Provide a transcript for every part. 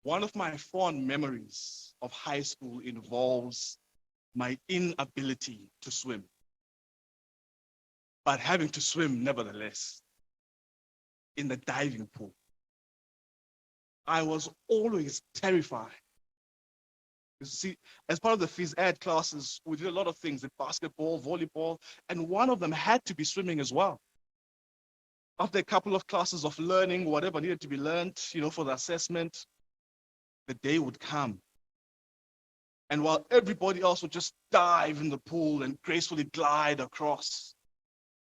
One of my fond memories of high school involves my inability to swim, but having to swim nevertheless in the diving pool. I was always terrified. You see, as part of the phys ed classes, we did a lot of things in basketball, volleyball, and one of them had to be swimming as well. After a couple of classes of learning, whatever needed to be learned, for the assessment, the day would come. And while everybody else would just dive in the pool and gracefully glide across,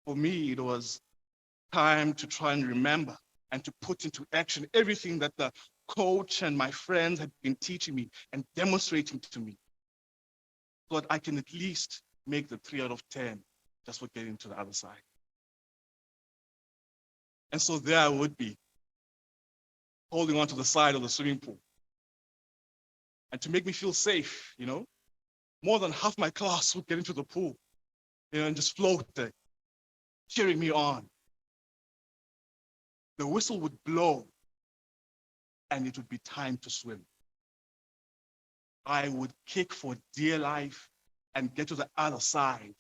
for me, it was time to try and remember and to put into action everything that the coach and my friends had been teaching me and demonstrating to me, so that I can at least make the 3 out of 10 just for getting to the other side. And so there I would be, holding onto the side of the swimming pool. And to make me feel safe, more than half my class would get into the pool, and just float there, cheering me on. The whistle would blow, and it would be time to swim. I would kick for dear life and get to the other side.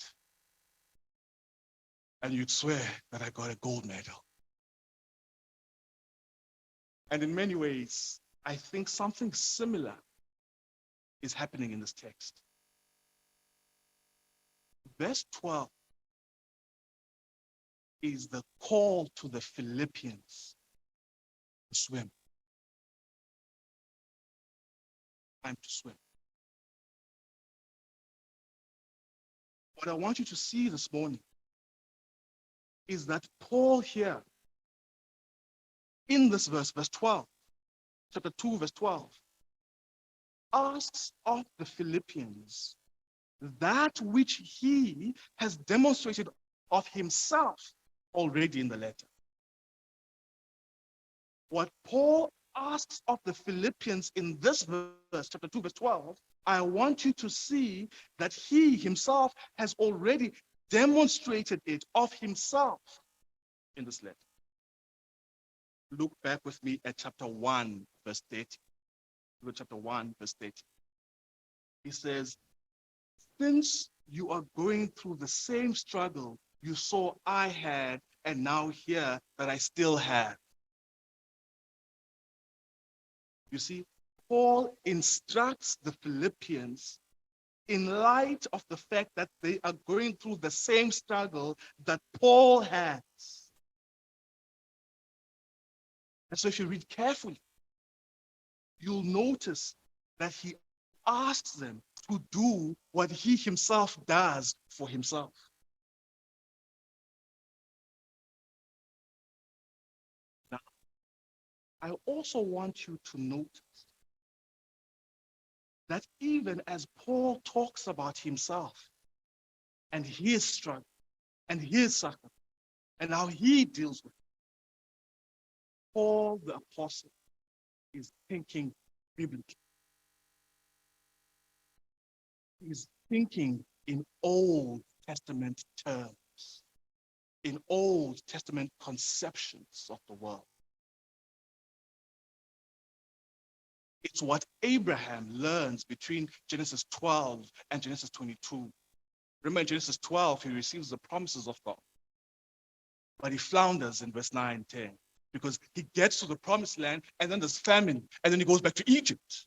And you'd swear that I got a gold medal. And in many ways, I think something similar is happening in this text. Verse 12 is the call to the Philippians to swim. Time to swim. What I want you to see this morning is that Paul here, in this verse 12, chapter 2, verse 12, asks of the Philippians that which he has demonstrated of himself already in the letter. What Paul asks of the Philippians in this verse, chapter 2, verse 12, I want you to see that he himself has already demonstrated it of himself in this letter. Look back with me at chapter 1, verse 30. Look at chapter 1, verse 30. He says, since you are going through the same struggle you saw I had and now hear that I still have. You see, Paul instructs the Philippians in light of the fact that they are going through the same struggle that Paul has. And so if you read carefully, you'll notice that he asks them to do what he himself does for himself. Now, I also want you to notice that even as Paul talks about himself and his struggle and his suffering and how he deals with it, Paul the apostle is thinking biblically. He's thinking in Old Testament terms, in Old Testament conceptions of the world. It's what Abraham learns between Genesis 12 and Genesis 22. Remember, in Genesis 12, he receives the promises of God, but he flounders in verse 9 and 10 because he gets to the promised land and then there's famine and then he goes back to Egypt.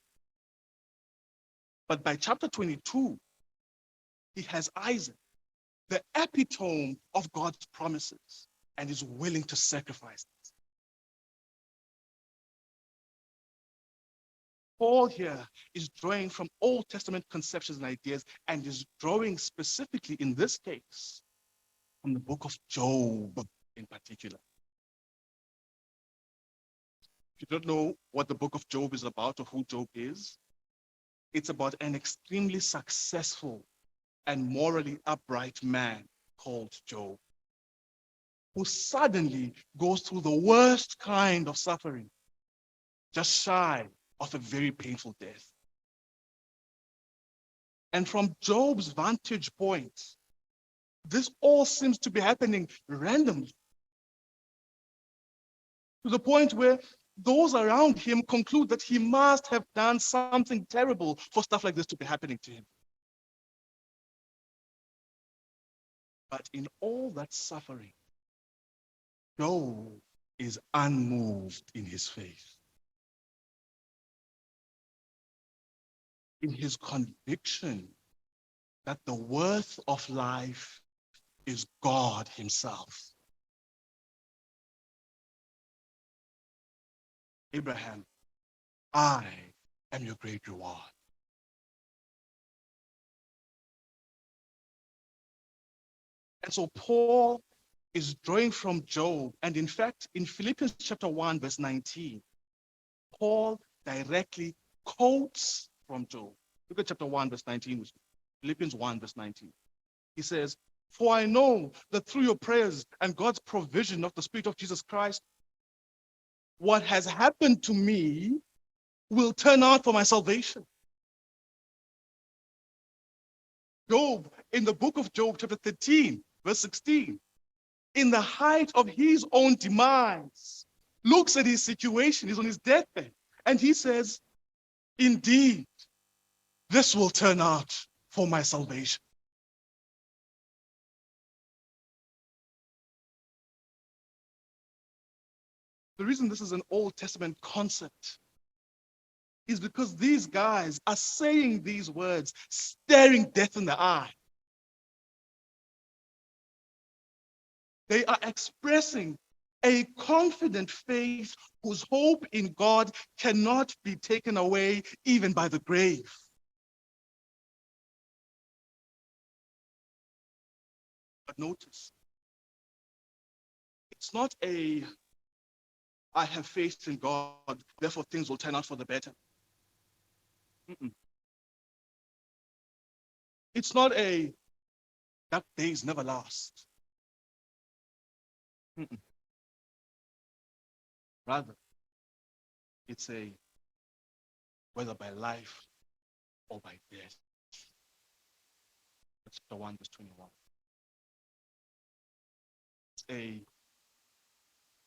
But by chapter 22, he has Isaac, the epitome of God's promises, and is willing to sacrifice it. Paul here is drawing from Old Testament conceptions and ideas and is drawing specifically in this case from the book of Job in particular. If you don't know what the book of Job is about or who Job is, it's about an extremely successful and morally upright man called Job, who suddenly goes through the worst kind of suffering, just shy of a very painful death. And from Job's vantage point, this all seems to be happening randomly, to the point where those around him conclude that he must have done something terrible for stuff like this to be happening to him. But in all that suffering, Job is unmoved in his faith, in his conviction that the worth of life is God himself. Abraham, I am your great reward. And so Paul is drawing from Job. And in fact, in Philippians chapter 1, verse 19, Paul directly quotes from Job. Look at chapter 1, verse 19, Philippians 1, verse 19. He says, "For I know that through your prayers and God's provision of the Spirit of Jesus Christ, what has happened to me will turn out for my salvation." Job, in the book of Job, chapter 13, verse 16, in the height of his own demise, looks at his situation, he's on his deathbed, and he says, "Indeed, this will turn out for my salvation." The reason this is an Old Testament concept is because these guys are saying these words, staring death in the eye. They are expressing a confident faith whose hope in God cannot be taken away even by the grave. But notice, it's not a, "I have faith in God, therefore things will turn out for the better." Mm-mm. It's not a, "that days never last." Mm-mm. Rather, it's a, "whether by life or by death." That's the 1 verse 21. It's a,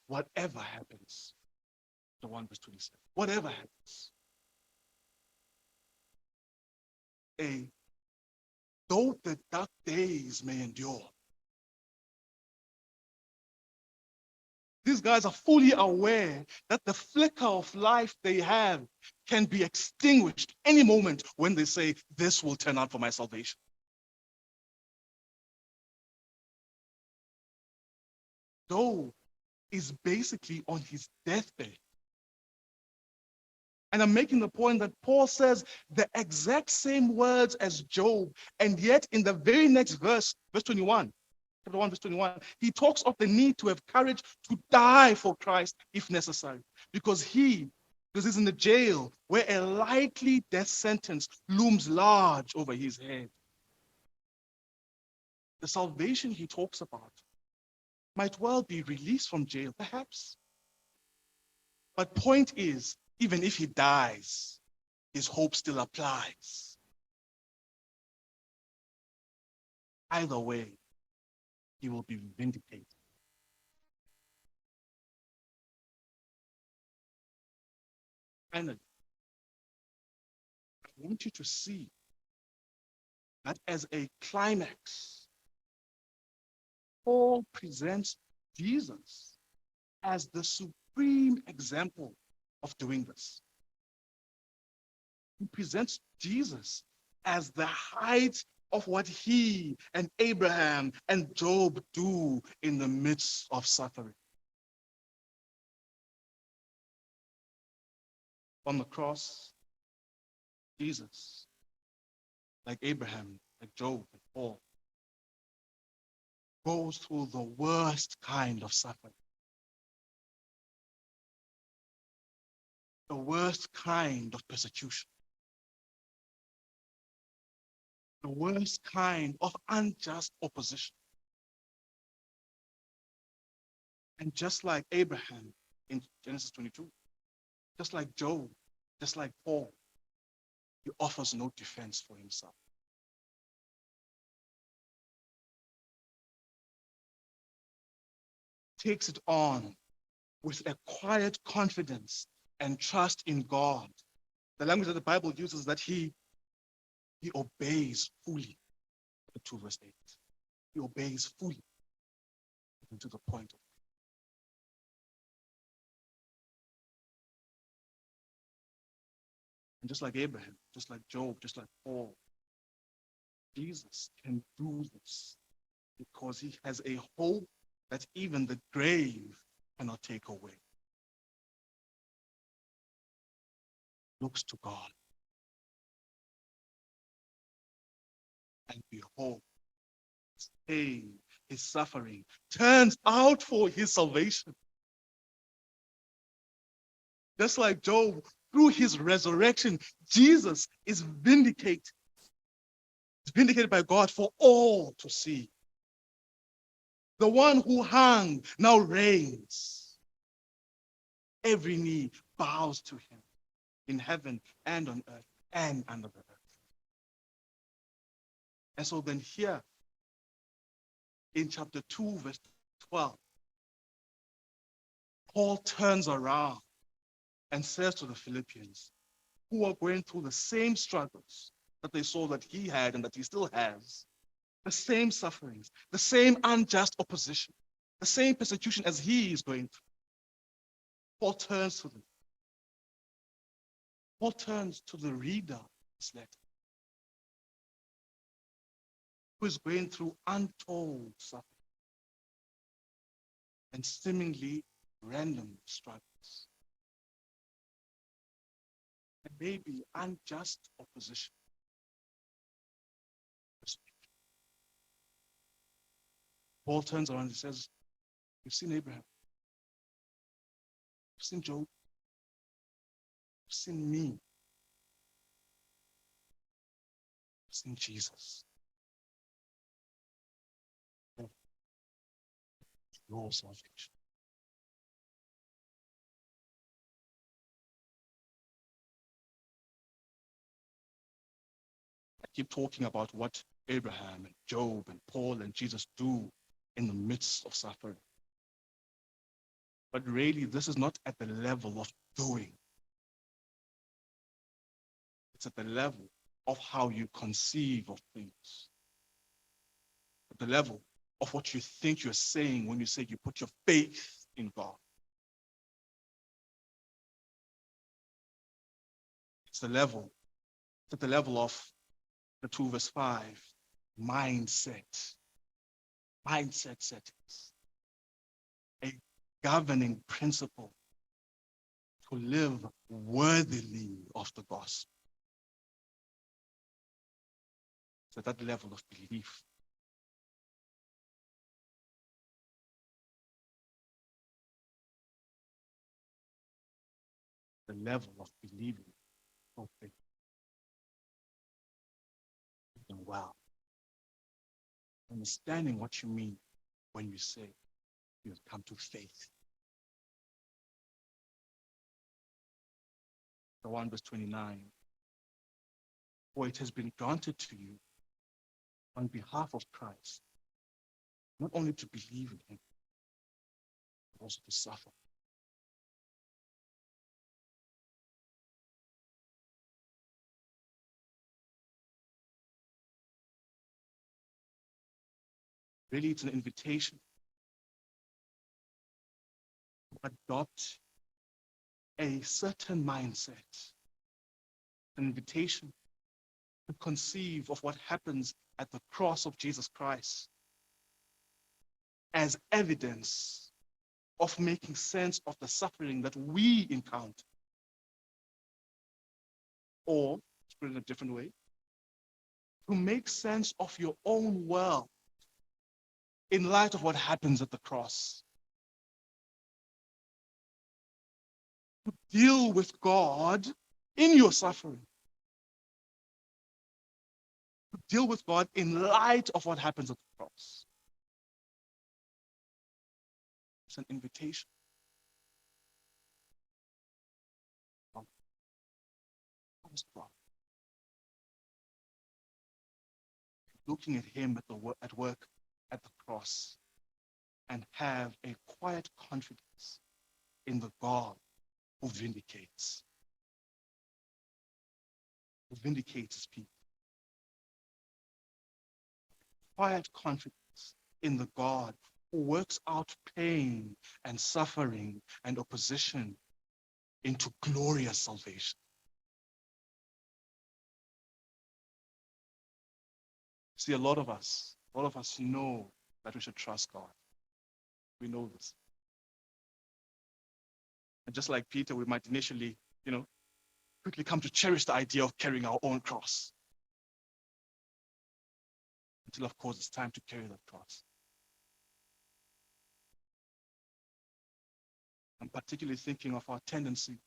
"whatever happens," the 1 verse 27. Whatever happens. A, "though the dark days may endure." These guys are fully aware that the flicker of life they have can be extinguished any moment when they say, "this will turn out for my salvation." Job is basically on his deathbed. And I'm making the point that Paul says the exact same words as Job, and yet in the very next verse, verse 21, chapter 1, verse 21, he talks of the need to have courage to die for Christ if necessary, because he's in the jail where a likely death sentence looms large over his head. The salvation he talks about might well be released from jail, perhaps. But point is, even if he dies, his hope still applies. Either way, he will be vindicated. Finally, I want you to see that as a climax, Paul presents Jesus as the supreme example of doing this. He presents Jesus as the height of what he and Abraham and Job do in the midst of suffering. On the cross, Jesus, like Abraham, like Job, like Paul, goes through the worst kind of suffering, the worst kind of persecution, the worst kind of unjust opposition. And just like Abraham in Genesis 22, just like Job, just like Paul, he offers no defense for himself. Takes it on with a quiet confidence and trust in God. The language that the Bible uses is that he obeys fully. 2 verse 8. He obeys fully to the point of. And just like Abraham, just like Job, just like Paul, Jesus can do this because he has a hope that even the grave cannot take away. Looks to God. And behold, his pain, his suffering turns out for his salvation. Just like Job, through his resurrection, Jesus is vindicated. It's vindicated by God for all to see. The one who hung now reigns. Every knee bows to him in heaven and on earth and under the earth. And so then here in chapter 2, verse 12, Paul turns around and says to the Philippians, who are going through the same struggles that they saw that he had and that he still has, the same sufferings, the same unjust opposition, the same persecution as he is going through. Paul turns to them. Paul turns to the reader of this letter, who is going through untold suffering and seemingly random struggles, and maybe unjust opposition. Paul turns around and says, you've seen Abraham, you've seen Job, you've seen me, you've seen Jesus. Your salvation. I keep talking about what Abraham and Job and Paul and Jesus do in the midst of suffering. But really, this is not at the level of doing. It's at the level of how you conceive of things. At the level of what you think you're saying when you say you put your faith in God. It's at the level of the 2 verse 5, mindset settings. A governing principle to live worthily of the gospel. So that level of belief. The level of believing, hoping, and well. Understanding what you mean when you say you have come to faith. The 1 verse 29. For it has been granted to you on behalf of Christ, not only to believe in him, but also to suffer. Really, it's an invitation to adopt a certain mindset, an invitation to conceive of what happens at the cross of Jesus Christ as evidence of making sense of the suffering that we encounter. Or, to put it in a different way, to make sense of your own world in light of what happens at the cross. To deal with God in your suffering. To deal with God in light of what happens at the cross. It's an invitation. Looking at him at work at the cross and have a quiet confidence in the God who vindicates. Who vindicates his people. Quiet confidence in the God who works out pain and suffering and opposition into glorious salvation. See, a lot of us know that we should trust God. We know this. And just like Peter, we might initially, quickly come to cherish the idea of carrying our own cross. Until, of course, it's time to carry that cross. I'm particularly thinking of our tendencies.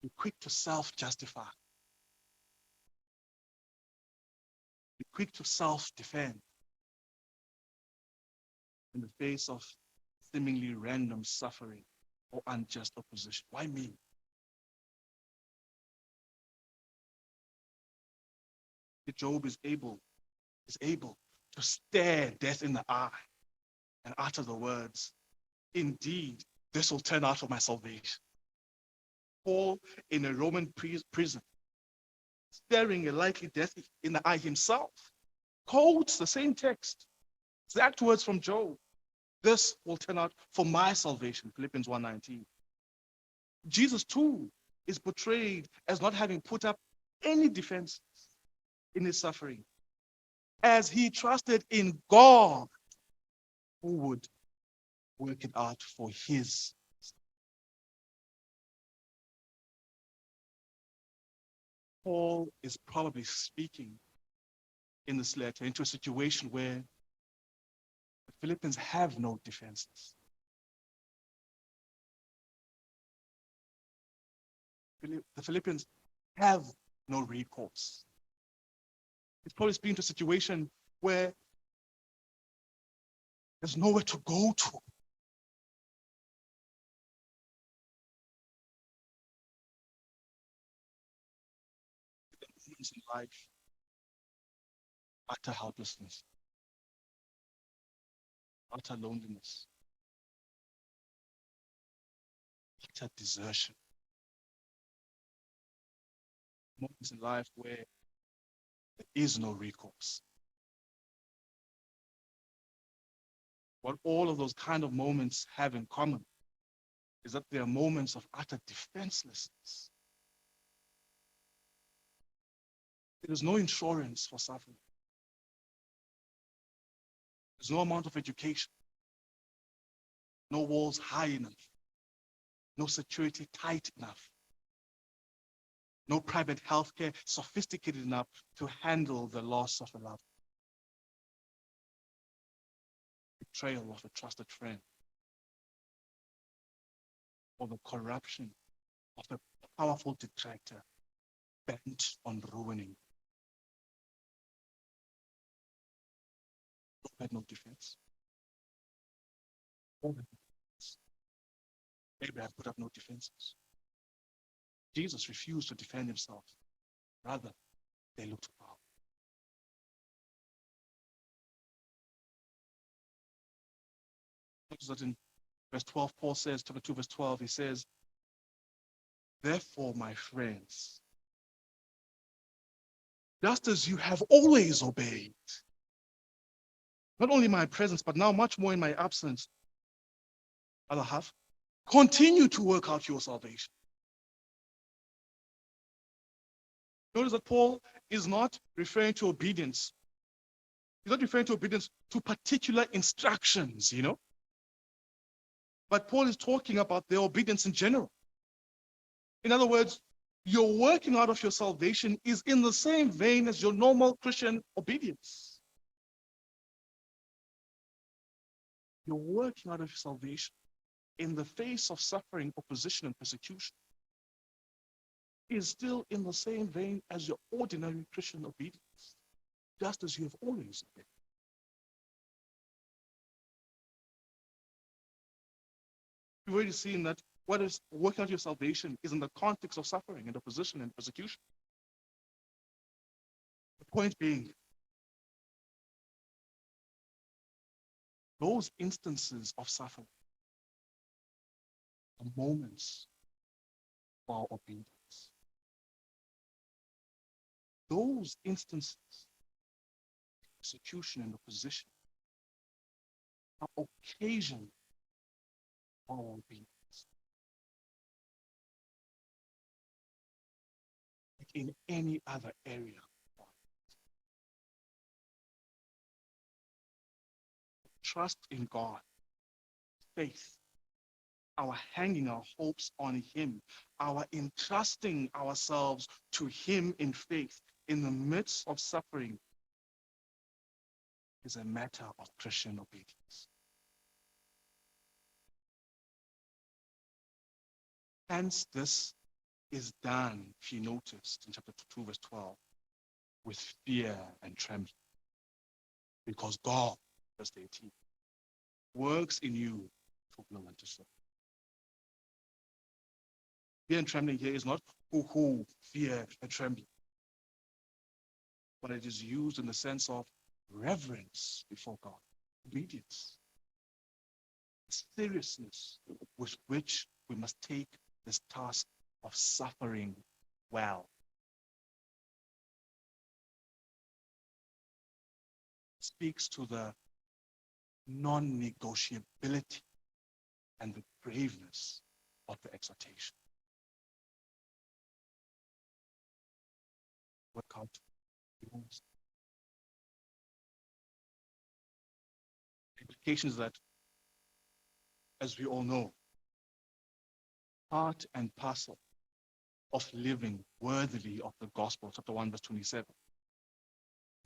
Be quick to self-justify. Be quick to self-defend in the face of seemingly random suffering or unjust opposition. Why me? Job is able to stare death in the eye and utter the words, indeed, this will turn out for my salvation. Paul, in a Roman prison, staring a likely death in the eye himself, quotes the same text, exact words from Job. This will turn out for my salvation, Philippians 1:19. Jesus too is portrayed as not having put up any defenses in his suffering, as he trusted in God who would work it out for his. Paul is probably speaking in this letter into a situation where the Philippians have no defenses. The Philippians have no recourse. It's probably speaking to a situation where there's nowhere to go to. In life, utter helplessness, utter loneliness, utter desertion. Moments in life where there is no recourse. What all of those kind of moments have in common is that they are moments of utter defenselessness. There is no insurance for suffering. There's no amount of education, no walls high enough, no security tight enough, no private healthcare sophisticated enough to handle the loss of a loved one. Betrayal of a trusted friend, or the corruption of a powerful detractor bent on ruining. Job had no defense. Abraham put up no defenses. Jesus refused to defend himself. Rather, they looked to power. Notice that in verse 12, Paul says, chapter 2, verse 12, he says, therefore, my friends, just as you have always obeyed, not only in my presence, but now much more in my absence, other half, continue to work out your salvation. Notice that Paul is not referring to obedience. He's not referring to obedience to particular instructions, But Paul is talking about their obedience in general. In other words, your working out of your salvation is in the same vein as your normal Christian obedience. You're working out of your salvation in the face of suffering, opposition, and persecution is still in the same vein as your ordinary Christian obedience, just as you have always obeyed. We've already seen that what is working out your salvation is in the context of suffering and opposition and persecution. The point being, those instances of suffering the moments of our obedience. Those instances, execution and opposition, are occasion for our obedience. Like in any other area, trust in God, faith, our hanging our hopes on Him, our entrusting ourselves to Him in faith in the midst of suffering is a matter of Christian obedience. Hence, this is done, if you noticed in chapter 2, verse 12, with fear and trembling. Because God, verse 18, works in you to will and to serve. Fear and trembling here is not hoo-hoo, fear and trembling, but it is used in the sense of reverence before God, obedience, seriousness with which we must take this task of suffering well. It speaks to the non-negotiability and the braveness of the exhortation. Work out. Implications that, as we all know, part and parcel of living worthily of the gospel, chapter 1, verse 27.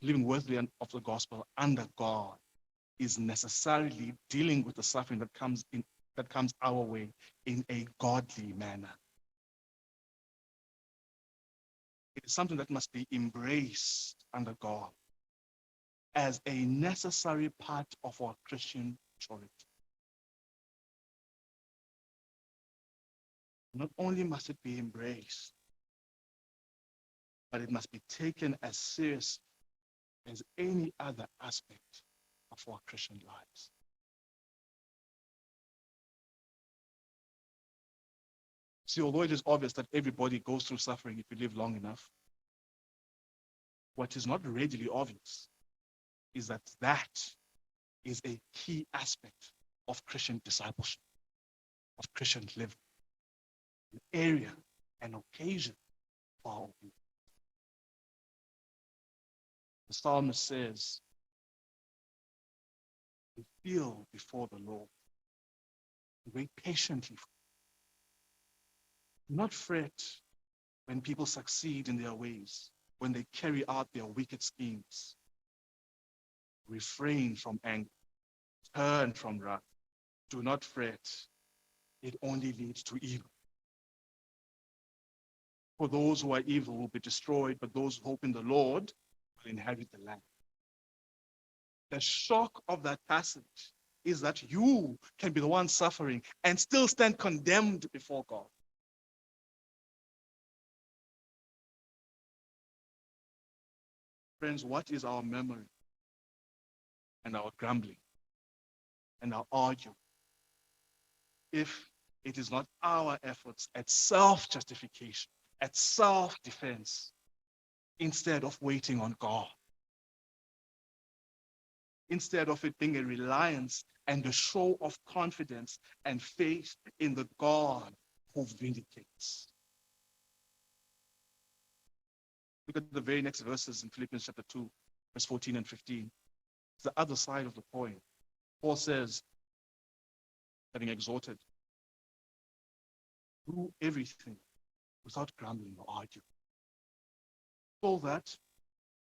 Living worthily of the gospel under God is necessarily dealing with the suffering that comes our way in a godly manner. It is something that must be embraced under God as a necessary part of our Christian maturity. Not only must it be embraced, but it must be taken as serious as any other aspect of our Christian lives. See, although it is obvious that everybody goes through suffering if you live long enough, what is not readily obvious is that that is a key aspect of Christian discipleship, of Christian living, an area, an occasion for our obedience. The psalmist says, we feel before the Lord, we wait patiently. Do not fret when people succeed in their ways, when they carry out their wicked schemes. Refrain from anger, turn from wrath. Do not fret. It only leads to evil. For those who are evil will be destroyed, but those who hope in the Lord will inherit the land. The shock of that passage is that you can be the one suffering and still stand condemned before God. Friends, what is our memory and our grumbling and our arguing if it is not our efforts at self-justification, at self-defense, instead of waiting on God? Instead of it being a reliance and a show of confidence and faith in the God who vindicates. Look at the very next verses in Philippians chapter 2, verse 14 and 15. It's the other side of the coin. Paul says, having exhorted, do everything without grumbling or arguing, so that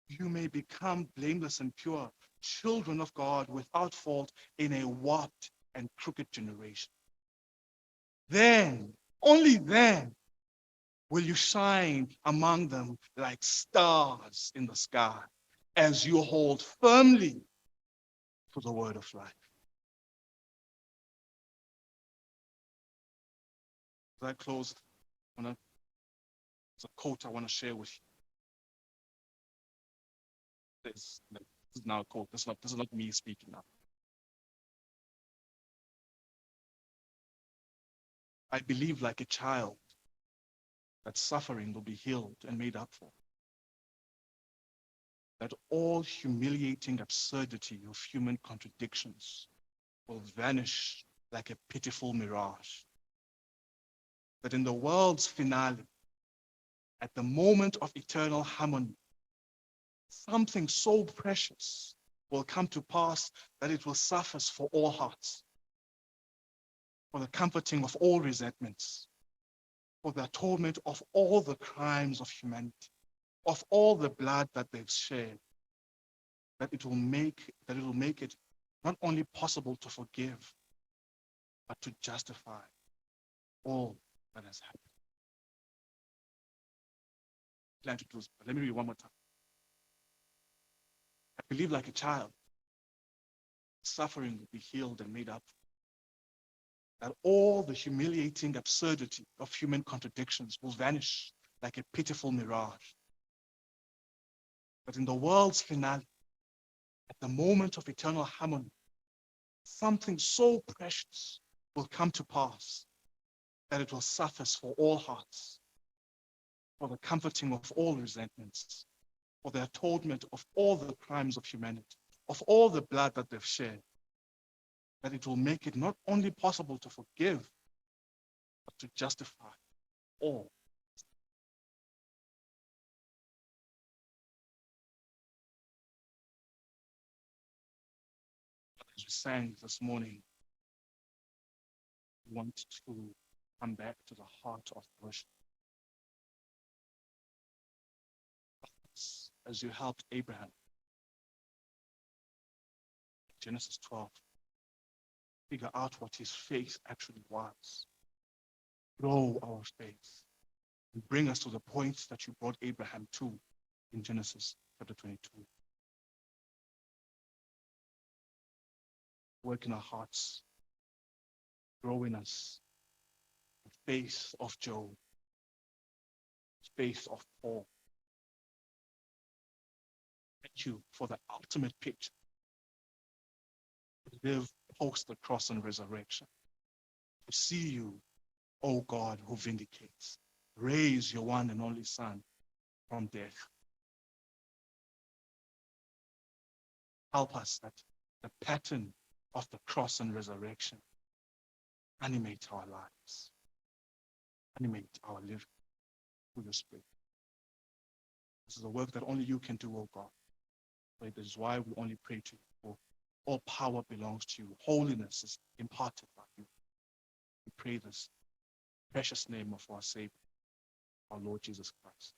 you may become blameless and pure, children of God without fault in a warped and crooked generation. Then, only then, will you shine among them like stars in the sky as you hold firmly to the word of life. As I close, there's a quote I want to share with you. This is now a quote. This is not me speaking now. I believe like a child that suffering will be healed and made up for, that all humiliating absurdity of human contradictions will vanish like a pitiful mirage, that in the world's finale, at the moment of eternal harmony, something so precious will come to pass that it will suffice for all hearts, for the comforting of all resentments, for the atonement of all the crimes of humanity, of all the blood that they've shed, that it will make it not only possible to forgive, but to justify all that has happened. Plan to close, but let me read one more time. I believe like a child, suffering will be healed and made up, that all the humiliating absurdity of human contradictions will vanish like a pitiful mirage. But in the world's finale, at the moment of eternal harmony, something so precious will come to pass that it will suffice for all hearts, for the comforting of all resentments, for the atonement of all the crimes of humanity, of all the blood that they've shed, that it will make it not only possible to forgive, but to justify all. As we sang this morning, we want to come back to the heart of worship. As you helped Abraham, Genesis 12, figure out what his faith actually was. Grow our faith and bring us to the point that you brought Abraham to in Genesis chapter 22. Work in our hearts, grow in us the faith of Job, faith of Paul. Thank you for the ultimate picture to live post the cross and resurrection, to see you, O God, who vindicates. Raise your one and only Son from death. Help us that the pattern of the cross and resurrection animate our lives, animate our living through your Spirit. This is a work that only you can do, O God. But this is why we only pray to you. For all power belongs to you. Holiness is imparted by you. We pray this precious name of our Savior, our Lord Jesus Christ.